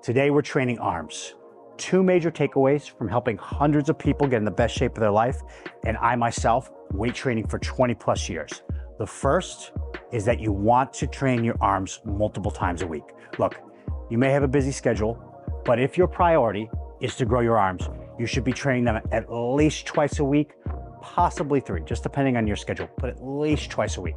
Today we're training arms. Two major takeaways from helping hundreds of people get in the best shape of their life, and I myself, weight training for 20 plus years. The first is that you want to train your arms multiple times a week. Look, you may have a busy schedule, but if your priority is to grow your arms, you should be training them at least twice a week, possibly three, just depending on your schedule, but at least twice a week.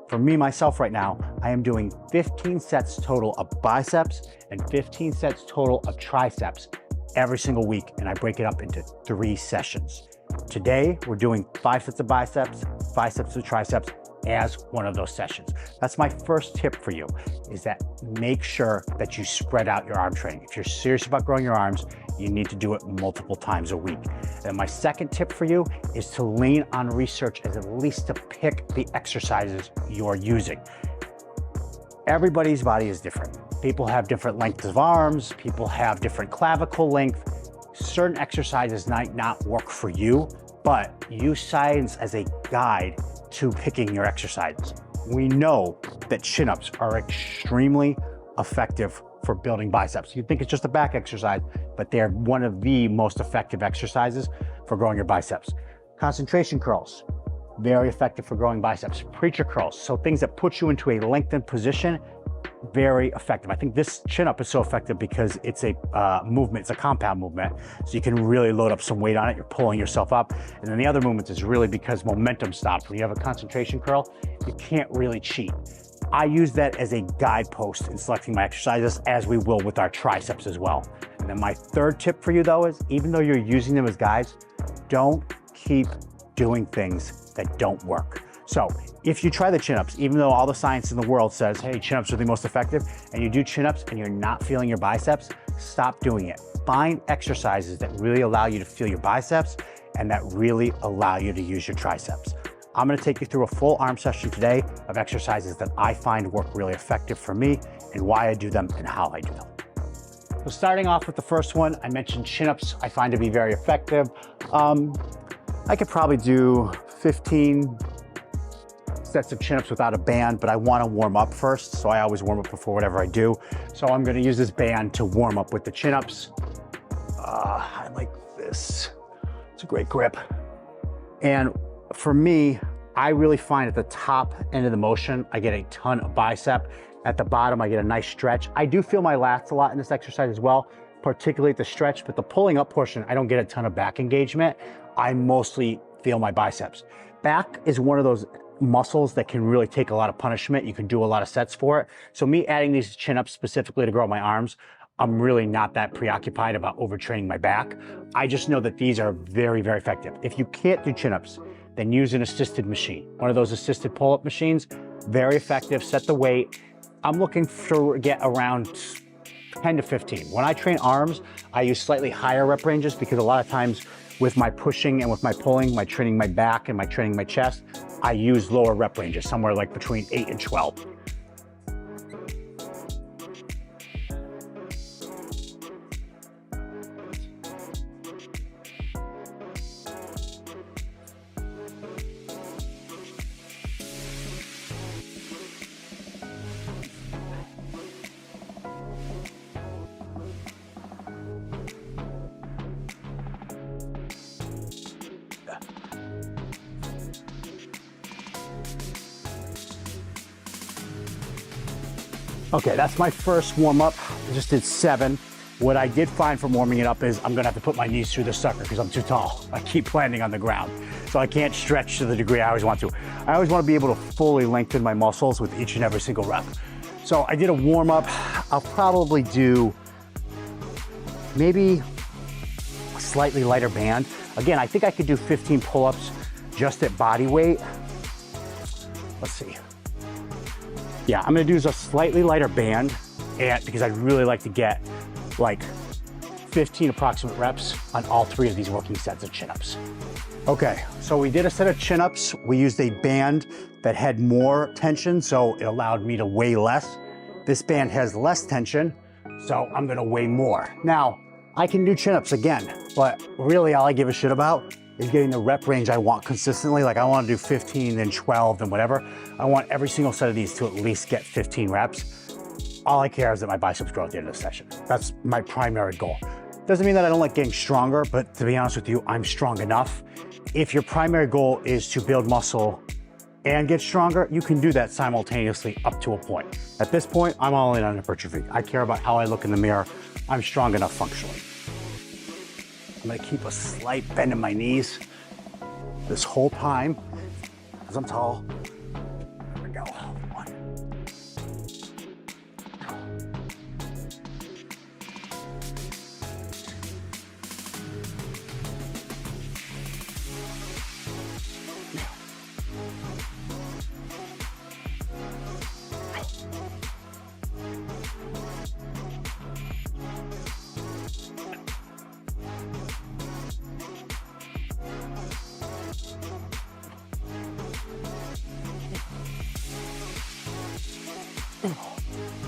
For me, myself right now, I am doing 15 sets total of biceps and 15 sets total of triceps every single week, and I break it up into 3 sessions. Today, we're doing 5 sets of biceps, 5 sets of triceps as one of those sessions. That's my first tip for you, is that make sure that you spread out your arm training. If you're serious about growing your arms, you need to do it multiple times a week. And my second tip for you is to lean on research as at least to pick the exercises you're using. Everybody's body is different. People have different lengths of arms, people have different clavicle length. Certain exercises might not work for you, but use science as a guide to picking your exercises. We know that chin-ups are extremely effective for building biceps. You think it's just a back exercise, but they're one of the most effective exercises for growing your biceps. Concentration curls, very effective for growing biceps. Preacher curls, so things that put you into a lengthened position, very effective. I think this chin-up is so effective because it's a movement, it's a compound movement, so you can really load up some weight on it, you're pulling yourself up. And then the other movement is really because momentum stops. When you have a concentration curl, you can't really cheat. I use that as a guidepost in selecting my exercises, as we will with our triceps as well. And then my third tip for you though is, even though you're using them as guides, don't keep doing things that don't work. So if you try the chin-ups, even though all the science in the world says, hey, chin-ups are the most effective, and you do chin-ups and you're not feeling your biceps, stop doing it. Find exercises that really allow you to feel your biceps and that really allow you to use your triceps. I'm gonna take you through a full arm session today of exercises that I find work really effective for me and why I do them and how I do them. So starting off with the first one, I mentioned chin-ups I find to be very effective. I could probably do 15 sets of chin-ups without a band, but I wanna warm up first, so I always warm up before whatever I do. So I'm gonna use this band to warm up with the chin-ups. I like this. It's a great grip. And for me, I really find at the top end of the motion, I get a ton of bicep. At the bottom, I get a nice stretch. I do feel my lats a lot in this exercise as well, particularly at the stretch, but the pulling up portion, I don't get a ton of back engagement. I mostly feel my biceps. Back is one of those muscles that can really take a lot of punishment. You can do a lot of sets for it. So me adding these chin-ups specifically to grow my arms, I'm really not that preoccupied about overtraining my back. I just know that these are very, very effective. If you can't do chin-ups, then use an assisted machine. One of those assisted pull-up machines, very effective, set the weight. I'm looking to get around 10 to 15. When I train arms, I use slightly higher rep ranges because a lot of times with my pushing and with my pulling, my training my back and my training my chest, I use lower rep ranges, somewhere like between 8 and 12. Okay, that's my first warm up. I just did 7. What I did find from warming it up is I'm gonna have to put my knees through the sucker because I'm too tall. I keep landing on the ground. So I can't stretch to the degree I always want to. I always want to be able to fully lengthen my muscles with each and every single rep. So I did a warm up. I'll probably do maybe a slightly lighter band. Again, I think I could do 15 pull-ups just at body weight. Let's see. Yeah, I'm gonna do a slightly lighter band because I'd really like to get like 15 approximate reps on all 3 of these working sets of chin-ups. Okay, so we did a set of chin-ups. We used a band that had more tension, so it allowed me to weigh less. This band has less tension, so I'm gonna weigh more. Now, I can do chin-ups again, but really all I give a shit about is getting the rep range I want consistently. Like I wanna do 15, then 12, then whatever. I want every single set of these to at least get 15 reps. all I care is that my biceps grow at the end of the session. That's my primary goal. Doesn't mean that I don't like getting stronger, but to be honest with you, I'm strong enough. If your primary goal is to build muscle and get stronger, you can do that simultaneously up to a point. At this point, I'm all in on hypertrophy. I care about how I look in the mirror. I'm strong enough functionally. I'm gonna keep a slight bend in my knees this whole time, because I'm tall. There we go. One.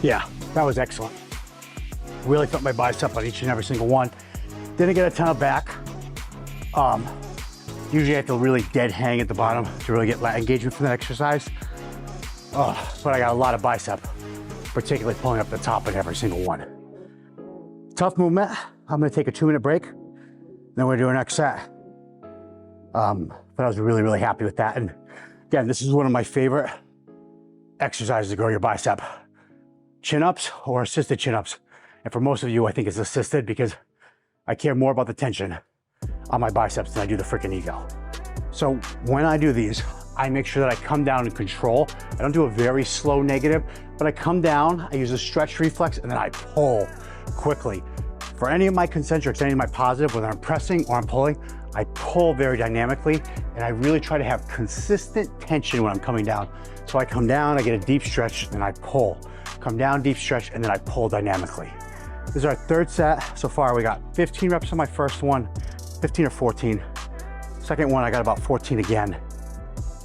Yeah, that was excellent. Really felt my bicep on each and every single one. Didn't get a ton of back. Usually I have to really dead hang at the bottom to really get engagement from that exercise. But I got a lot of bicep, particularly pulling up the top in every single one. Tough movement. I'm gonna take a 2-minute break, then we're gonna do our next set. But I was really, really happy with that. And again, this is one of my favorite exercises to grow your bicep. Chin-ups or assisted chin-ups. And for most of you, I think it's assisted because I care more about the tension on my biceps than I do the freaking ego. So when I do these, I make sure that I come down and control. I don't do a very slow negative, but I come down, I use a stretch reflex, and then I pull quickly. For any of my concentrics, any of my positive, whether I'm pressing or I'm pulling, I pull very dynamically, and I really try to have consistent tension when I'm coming down. So I come down, I get a deep stretch, and I pull. Come down, deep stretch, and then I pull dynamically. This is our third set. So far, we got 15 reps on my first one, 15 or 14. Second one, I got about 14 again.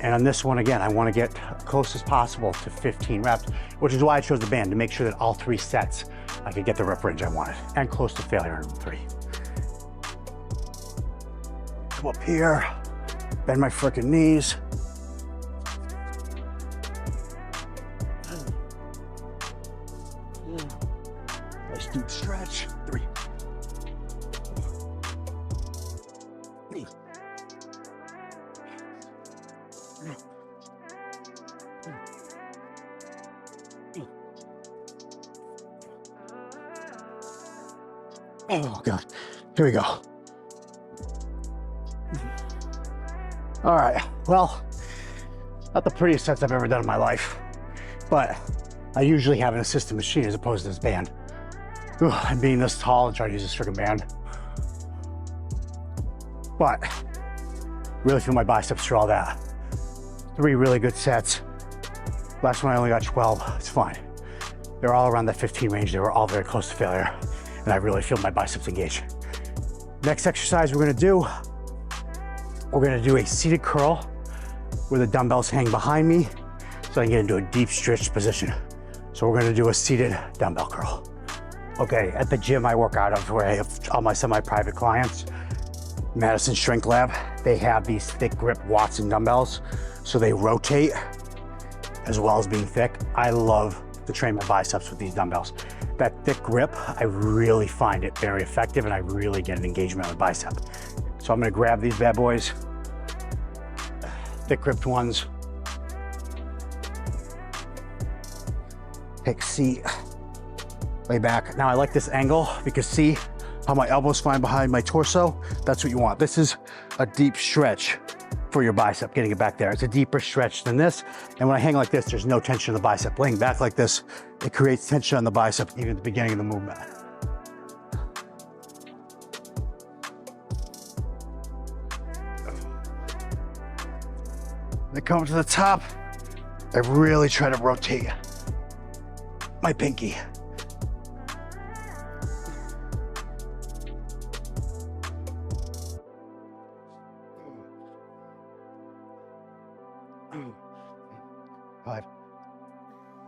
And on this one, again, I want to get close as possible to 15 reps, which is why I chose the band, to make sure that all 3 sets, I could get the rep range I wanted, and close to failure in 3. Come up here, bend my freaking knees. Nice deep stretch. 3. Oh God, here we go. All right, well, not the prettiest sets I've ever done in my life, but I usually have an assisted machine as opposed to this band. And being this tall and trying to use this freaking band. But really feel my biceps through all that. 3 really good sets. Last one I only got 12, it's fine. They're all around that 15 range. They were all very close to failure. And I really feel my biceps engage. Next exercise we're gonna do a seated curl where the dumbbells hang behind me so I can get into a deep stretched position. So we're gonna do a seated dumbbell curl. Okay, at the gym I work out of, where I have all my semi-private clients, Madison Strength Lab, they have these thick grip Watson dumbbells, so they rotate as well as being thick. I love to train my biceps with these dumbbells. That thick grip, I really find it very effective, and I really get an engagement on the bicep. So I'm gonna grab these bad boys, thick gripped ones, take a seat, lay back. Now I like this angle because see how my elbows find behind my torso? That's what you want. This is a deep stretch for your bicep, getting it back there. It's a deeper stretch than this. And when I hang like this, there's no tension in the bicep. Laying back like this, it creates tension on the bicep even at the beginning of the movement. Then come to the top, I really try to rotate my pinky.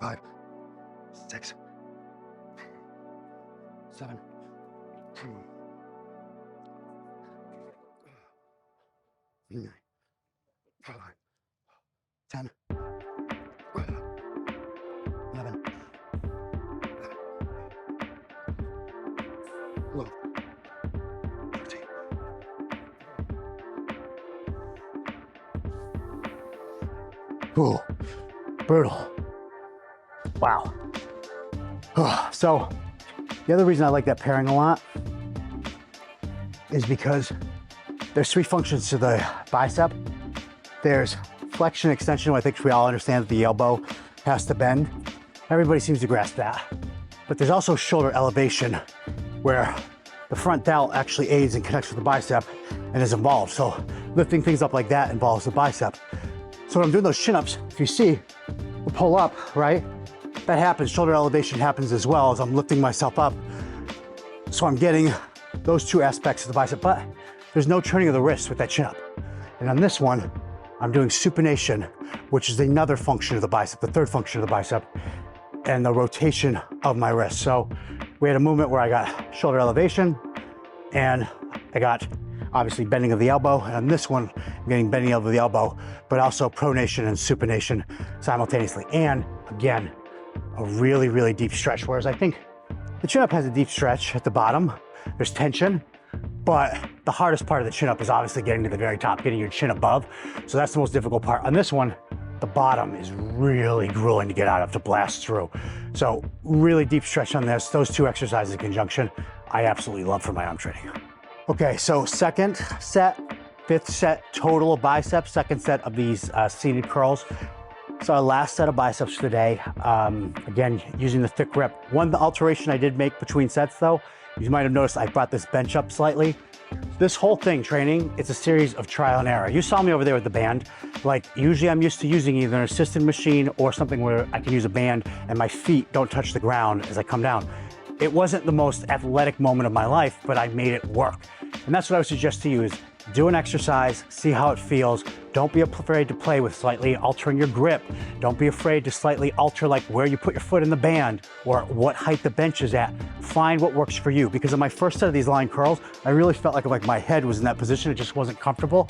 Five, 6, 7, 9, 10, 11, Ooh, brutal. Wow. So the other reason I like that pairing a lot is because there's 3 functions to the bicep. There's flexion, extension. I think we all understand that the elbow has to bend. Everybody seems to grasp that. But there's also shoulder elevation, where the front delt actually aids and connects with the bicep and is involved. So lifting things up like that involves the bicep. So when I'm doing those chin-ups, if you see, we pull up, right? That happens, shoulder elevation happens as well as I'm lifting myself up. So I'm getting those 2 aspects of the bicep, but there's no turning of the wrist with that chin-up. And on this one, I'm doing supination, which is another function of the bicep, the 3rd function of the bicep, and the rotation of my wrist. So we had a movement where I got shoulder elevation and I got obviously bending of the elbow. And on this one, I'm getting bending of the elbow, but also pronation and supination simultaneously. And again, a really, really deep stretch. Whereas I think the chin-up has a deep stretch at the bottom. There's tension, but the hardest part of the chin-up is obviously getting to the very top, getting your chin above. So that's the most difficult part. On this one, the bottom is really grueling to get out of, to blast through. So really deep stretch on this. Those 2 exercises in conjunction, I absolutely love for my arm training. Okay, so 2nd set, 5th set total of biceps, 2nd set of these seated curls. So our last set of biceps for the day, again, using the thick rep. One alteration I did make between sets though, you might have noticed I brought this bench up slightly. This whole thing, training, it's a series of trial and error. You saw me over there with the band. Like usually I'm used to using either an assisted machine or something where I can use a band and my feet don't touch the ground as I come down. It wasn't the most athletic moment of my life, but I made it work. And that's what I would suggest to you is do an exercise, see how it feels. Don't be afraid to play with slightly altering your grip. Don't be afraid to slightly alter like where you put your foot in the band or what height the bench is at. Find what works for you. Because in my first set of these line curls, I really felt like my head was in that position. It just wasn't comfortable.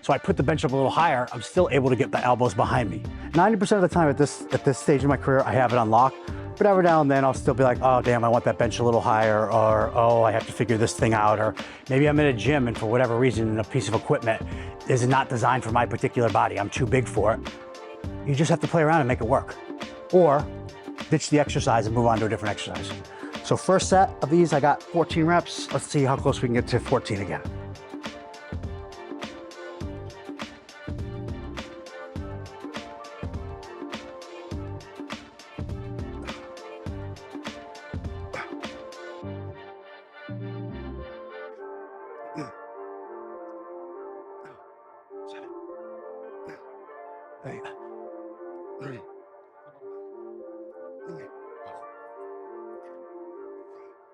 So I put the bench up a little higher. I'm still able to get the elbows behind me. 90% of the time at this stage in my career, I have it on lock. But every now and then I'll still be like, oh damn, I want that bench a little higher, or oh, I have to figure this thing out, or maybe I'm in a gym and for whatever reason, a piece of equipment is not designed for my particular body. I'm too big for it. You just have to play around and make it work. Or ditch the exercise and move on to a different exercise. So first set of these, I got 14 reps. Let's see how close we can get to 14 again.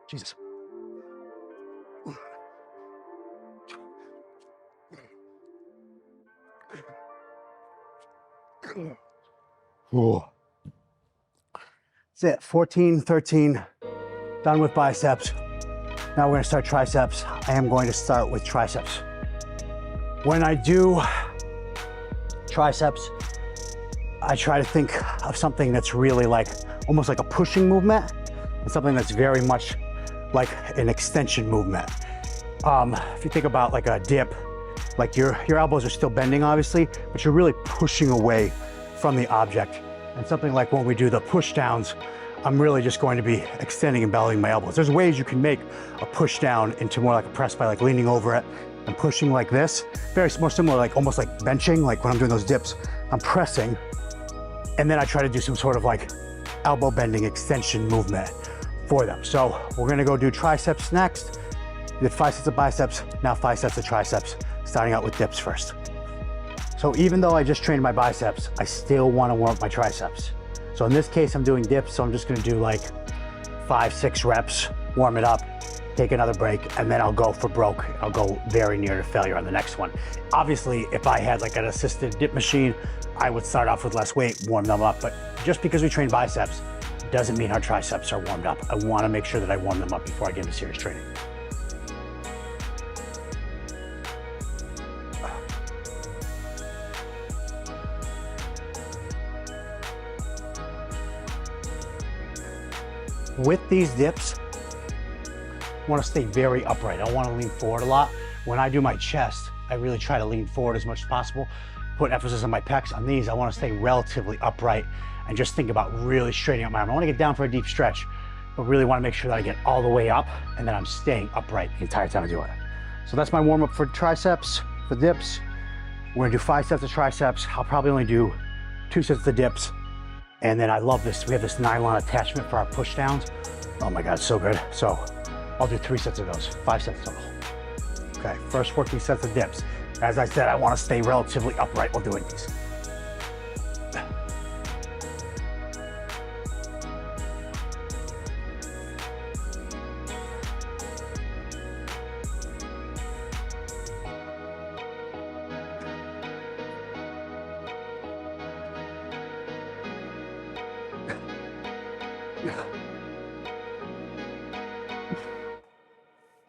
Jesus. Ooh. That's it, 14, 13, done with biceps. Now we're gonna start triceps. I am going to start with triceps. When I do triceps, I try to think of something that's really like, almost like a pushing movement, and something that's very much like an extension movement. If you think about like a dip, like your elbows are still bending obviously, but you're really pushing away from the object. And something like when we do the push downs, I'm really just going to be extending and bellowing my elbows. There's ways you can make a push down into more like a press by like leaning over it and pushing like this. Very more similar, like almost like benching, like when I'm doing those dips, I'm pressing, and then I try to do some sort of like elbow bending extension movement for them. So we're gonna go do triceps next. We did 5 sets of biceps, now 5 sets of triceps, starting out with dips first. So even though I just trained my biceps, I still wanna warm up my triceps. So in this case, I'm doing dips, so I'm just gonna do like 5, 6 reps, warm it up, take another break, and then I'll go for broke. I'll go very near to failure on the next one. Obviously, if I had like an assisted dip machine, I would start off with less weight, warm them up, but just because we train biceps doesn't mean our triceps are warmed up. I wanna make sure that I warm them up before I get into serious training. With these dips, I wanna stay very upright. I don't wanna lean forward a lot. When I do my chest, I really try to lean forward as much as possible, put emphasis on my pecs. On these, I want to stay relatively upright and just think about really straightening up my arm. I want to get down for a deep stretch, but really want to make sure that I get all the way up and then I'm staying upright the entire time I do it. So that's my warm up for triceps, for dips. We're gonna do 5 sets of triceps. I'll probably only do 2 sets of dips. And then I love this, we have this nylon attachment for our push downs. Oh my God, so good. So I'll do 3 sets of those, 5 sets total. Okay, first 14 sets of dips. As I said, I want to stay relatively upright while doing these.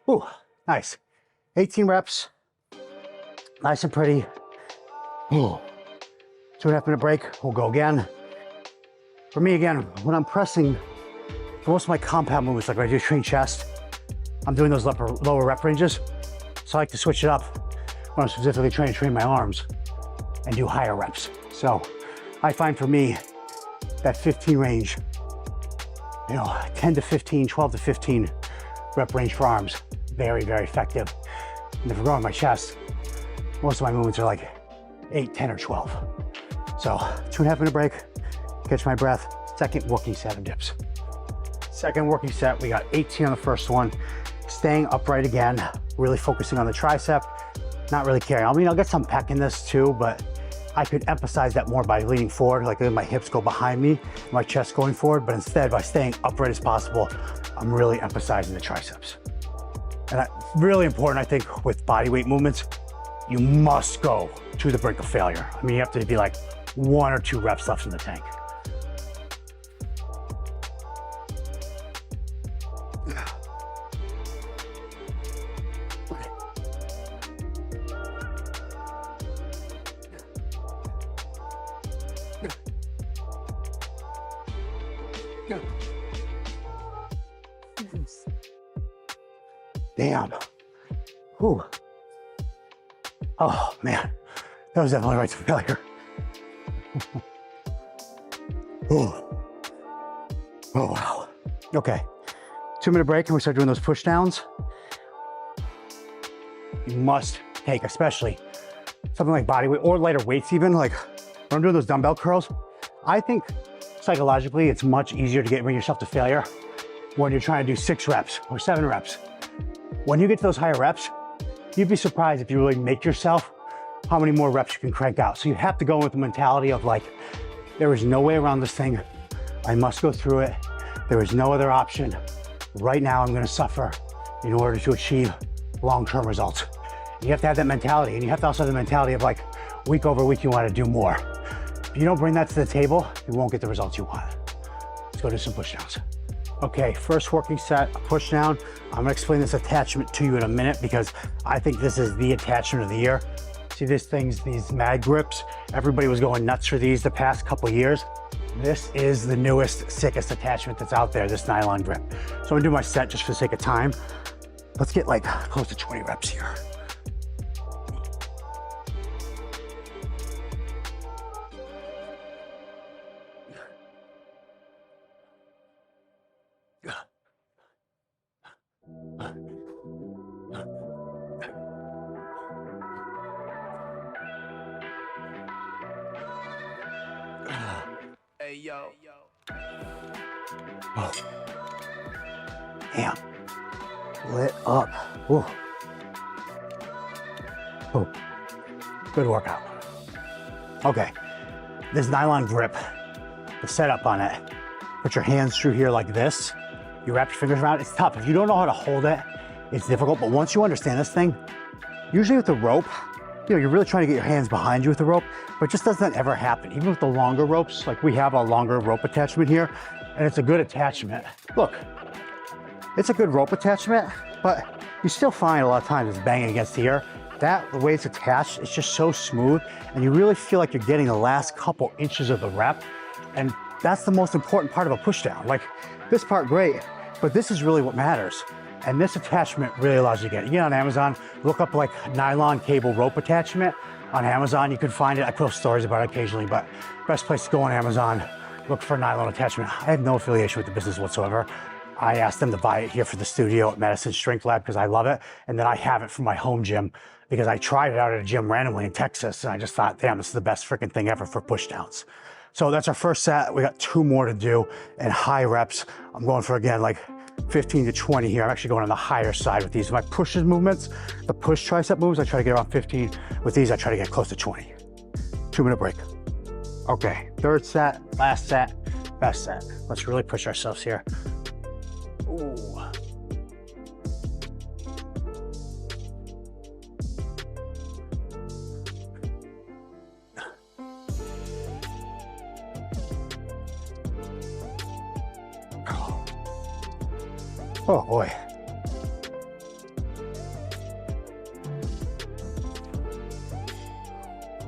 Ooh, nice. 18 reps. Nice and pretty. Ooh. 2.5 minute break. We'll go again. For me, again, when I'm pressing, for most of my compound movements, like when I do train chest, I'm doing those lower rep ranges. So I like to switch it up when I'm specifically trying to train my arms and do higher reps. So I find for me that 15 range, 10 to 15, 12 to 15 rep range for arms, very, very effective. And if we're going my chest, most of my movements are like 8, 10, or 12. So 2.5 minute break, catch my breath, second working set of dips. Second working set, we got 18 on the first one, staying upright again, really focusing on the tricep, not really caring. I mean, I'll get some pec in this too, but I could emphasize that more by leaning forward, like letting my hips go behind me, my chest going forward, but instead by staying upright as possible, I'm really emphasizing the triceps. And that's really important, I think, with body weight movements. You must go to the brink of failure. I mean, you have to be like 1 or 2 reps left in the tank. Damn. Whew. Oh man, that was definitely right to failure. Oh wow. Okay, 2 minute break and we start doing those push downs. You must take, especially something like body weight or lighter weights even, like when I'm doing those dumbbell curls, I think psychologically it's much easier to bring yourself to failure when you're trying to do 6 reps or 7 reps. When you get to those higher reps, you'd be surprised if you really make yourself how many more reps you can crank out. So you have to go with the mentality of like, there is no way around this thing. I must go through it. There is no other option. Right now I'm gonna suffer in order to achieve long-term results. You have to have that mentality, and you have to also have the mentality of like, week over week, you wanna do more. If you don't bring that to the table, you won't get the results you want. Let's go do some push downs. Okay, first working set, a push down. I'm gonna explain this attachment to you in a minute because I think this is the attachment of the year. See these mag grips? Everybody was going nuts for these the past couple of years. This is the newest, sickest attachment that's out there, this nylon grip. So I'm gonna do my set just for the sake of time. Let's get like close to 20 reps here. Hey, yo. Oh. Damn. Lit up. Ooh. Ooh. Good workout. Okay. This nylon grip, the setup on it, put your hands through here like this. You wrap your fingers around it. It's tough. If you don't know how to hold it, it's difficult. But once you understand this thing, usually with the rope, you're really trying to get your hands behind you with the rope, but it just doesn't ever happen. Even with the longer ropes, like we have a longer rope attachment here, and it's a good attachment. Look, it's a good rope attachment, but you still find a lot of times it's banging against here. The way it's attached, it's just so smooth, and you really feel like you're getting the last couple inches of the rep, and that's the most important part of a push down. Like this part, great, but this is really what matters. And this attachment really allows you to get it. You get on Amazon, look up like nylon cable rope attachment. on Amazon. You can find it. I post stories about it occasionally, but best place to go on Amazon, look for a nylon attachment. I have no affiliation with the business whatsoever. I asked them to buy it here for the studio at Madison Strength Lab because I love it. And then I have it for my home gym because I tried it out at a gym randomly in Texas. And I just thought, damn, this is the best freaking thing ever for pushdowns. So that's our first set. We got 2 more to do and high reps. I'm going for, again, like 15 to 20 here. I'm actually going on the higher side with these. My pushes movements, the push tricep moves, I try to get around 15. With these, I try to get close to 20. 2-minute break. Okay, third set, last set, best set. Let's really push ourselves here. Ooh. Oh boy.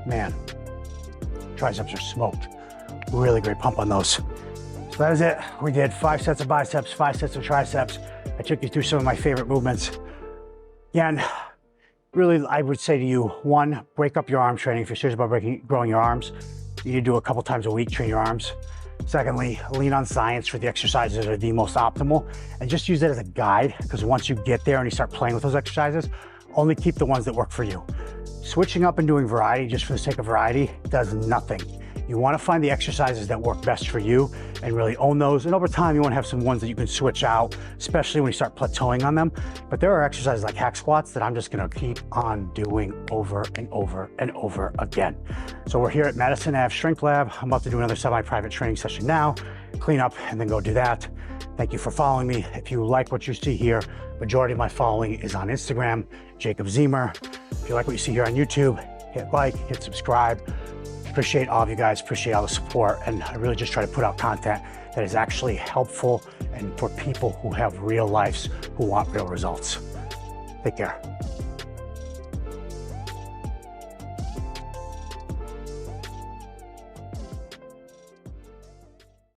Man, triceps are smoked. Really great pump on those. So that is it. We did 5 sets of biceps, 5 sets of triceps. I took you through some of my favorite movements. Again, really, I would say to you, 1, break up your arm training. If you're serious about growing your arms, you need to do a couple times a week, train your arms. Secondly, lean on science for the exercises that are the most optimal, and just use it as a guide, because once you get there and you start playing with those exercises, only keep the ones that work for you. Switching up and doing variety just for the sake of variety does nothing. You want to find the exercises that work best for you and really own those. And over time, you want to have some ones that you can switch out, especially when you start plateauing on them. But there are exercises like hack squats that I'm just going to keep on doing over and over and over again. So we're here at Madison Ave Strength Lab. I'm about to do another semi-private training session now, clean up and then go do that. Thank you for following me. If you like what you see here, majority of my following is on Instagram, Jacob Zemer. If you like what you see here on YouTube, hit like, hit subscribe. Appreciate all of you guys, appreciate all the support, and I really just try to put out content that is actually helpful and for people who have real lives, who want real results. Take care.